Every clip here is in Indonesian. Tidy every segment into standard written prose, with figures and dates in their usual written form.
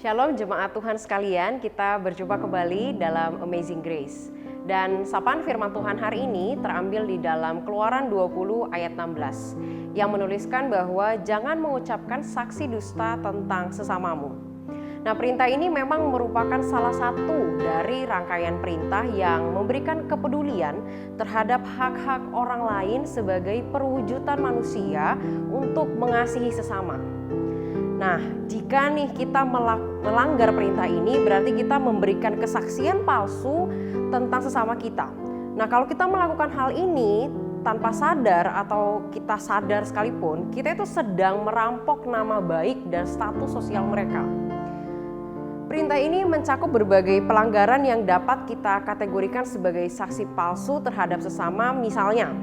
Shalom jemaat Tuhan sekalian, kita berjumpa kembali dalam Amazing Grace. Dan sapaan firman Tuhan hari ini terambil di dalam Keluaran 20 ayat 16 yang menuliskan bahwa jangan mengucapkan saksi dusta tentang sesamamu. Nah, perintah ini memang merupakan salah satu dari rangkaian perintah yang memberikan kepedulian terhadap hak-hak orang lain sebagai perwujudan manusia untuk mengasihi sesama. Nah, jika nih kita melanggar perintah ini, berarti kita memberikan kesaksian palsu tentang sesama kita. Nah, kalau kita melakukan hal ini tanpa sadar atau kita sadar sekalipun, kita itu sedang merampok nama baik dan status sosial mereka. Perintah ini mencakup berbagai pelanggaran yang dapat kita kategorikan sebagai saksi palsu terhadap sesama, misalnya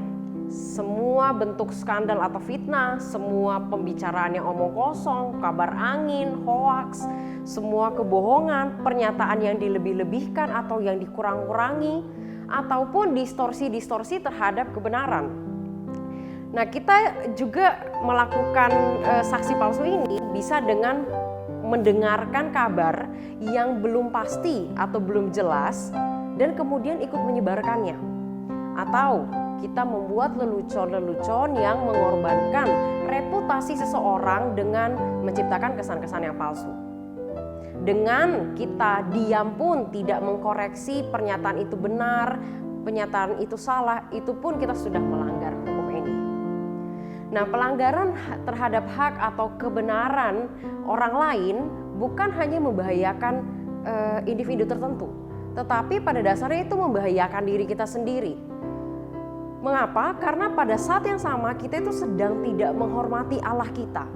semua bentuk skandal atau fitnah, semua pembicaraan yang omong kosong, kabar angin, hoaks, semua kebohongan, pernyataan yang dilebih-lebihkan atau yang dikurang-kurangi, ataupun distorsi-distorsi terhadap kebenaran. Nah, kita juga melakukan saksi palsu ini bisa dengan mendengarkan kabar yang belum pasti atau belum jelas dan kemudian ikut menyebarkannya. Atau kita membuat lelucon-lelucon yang mengorbankan reputasi seseorang dengan menciptakan kesan-kesan yang palsu. Dengan kita diam pun tidak mengkoreksi pernyataan itu benar, pernyataan itu salah, itu pun kita sudah melanggar hukum ini. Nah, pelanggaran terhadap hak atau kebenaran orang lain bukan hanya membahayakan individu tertentu, tetapi pada dasarnya itu membahayakan diri kita sendiri. Mengapa? Karena pada saat yang sama kita itu sedang tidak menghormati Allah kita.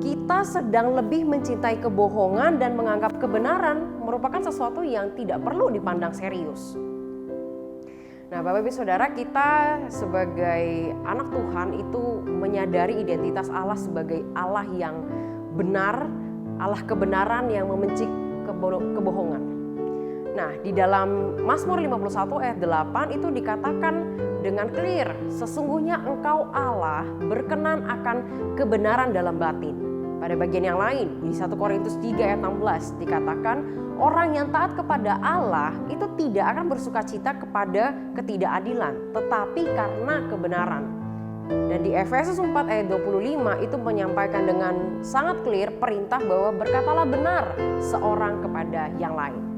Kita sedang lebih mencintai kebohongan dan menganggap kebenaran merupakan sesuatu yang tidak perlu dipandang serius. Nah, Bapak Ibu Saudara, kita sebagai anak Tuhan itu menyadari identitas Allah sebagai Allah yang benar, Allah kebenaran yang membenci kebohongan. Nah, di dalam Mazmur 51 ayat 8 itu dikatakan dengan clear, sesungguhnya engkau Allah berkenan akan kebenaran dalam batin. Pada bagian yang lain, di 1 Korintus 3 ayat 16 dikatakan, orang yang taat kepada Allah itu tidak akan bersukacita kepada ketidakadilan, tetapi karena kebenaran. Dan di Efesus 4 ayat 25 itu menyampaikan dengan sangat clear perintah bahwa berkatalah benar seorang kepada yang lain.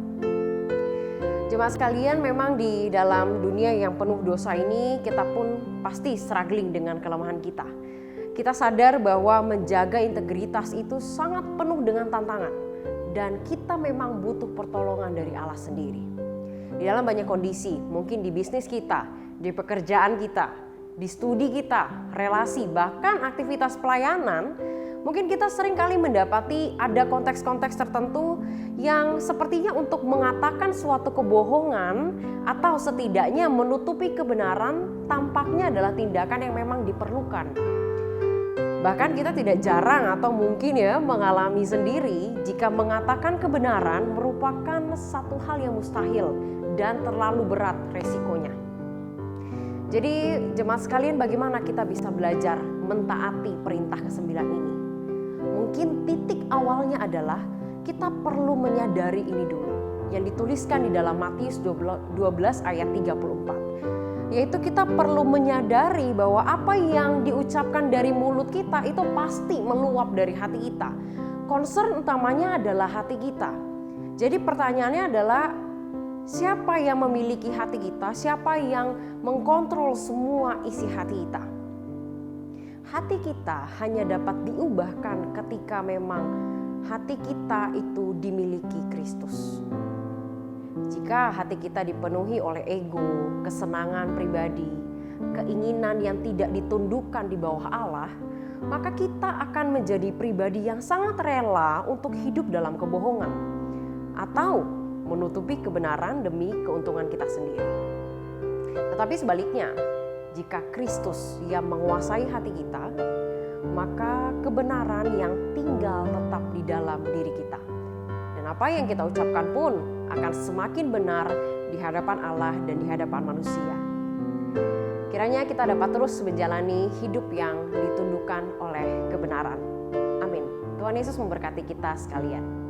Jemaat sekalian, memang di dalam dunia yang penuh dosa ini kita pun pasti struggling dengan kelemahan kita. Kita sadar bahwa menjaga integritas itu sangat penuh dengan tantangan dan kita memang butuh pertolongan dari Allah sendiri. Di dalam banyak kondisi, mungkin di bisnis kita, di pekerjaan kita, di studi kita, relasi, bahkan aktivitas pelayanan, mungkin kita sering kali mendapati ada konteks-konteks tertentu yang sepertinya untuk mengatakan suatu kebohongan atau setidaknya menutupi kebenaran tampaknya adalah tindakan yang memang diperlukan. Bahkan kita tidak jarang atau mungkin mengalami sendiri jika mengatakan kebenaran merupakan satu hal yang mustahil dan terlalu berat resikonya. Jadi jemaat sekalian, bagaimana kita bisa belajar mentaati perintah ke-9 ini? Mungkin titik awalnya adalah kita perlu menyadari ini dulu yang dituliskan di dalam Matius 12 ayat 34, yaitu kita perlu menyadari bahwa apa yang diucapkan dari mulut kita itu pasti meluap dari hati kita. Concern utamanya adalah hati kita. Jadi pertanyaannya adalah, siapa yang memiliki hati kita? Siapa yang mengkontrol semua isi hati kita? Hati kita hanya dapat diubahkan ketika memang hati kita itu dimiliki Kristus. Jika hati kita dipenuhi oleh ego, kesenangan pribadi, keinginan yang tidak ditundukkan di bawah Allah, maka kita akan menjadi pribadi yang sangat rela untuk hidup dalam kebohongan atau menutupi kebenaran demi keuntungan kita sendiri. Tetapi sebaliknya, jika Kristus yang menguasai hati kita, maka kebenaran yang tinggal tetap di dalam diri kita. Dan apa yang kita ucapkan pun akan semakin benar di hadapan Allah dan di hadapan manusia. Kiranya kita dapat terus menjalani hidup yang ditundukkan oleh kebenaran. Amin. Tuhan Yesus memberkati kita sekalian.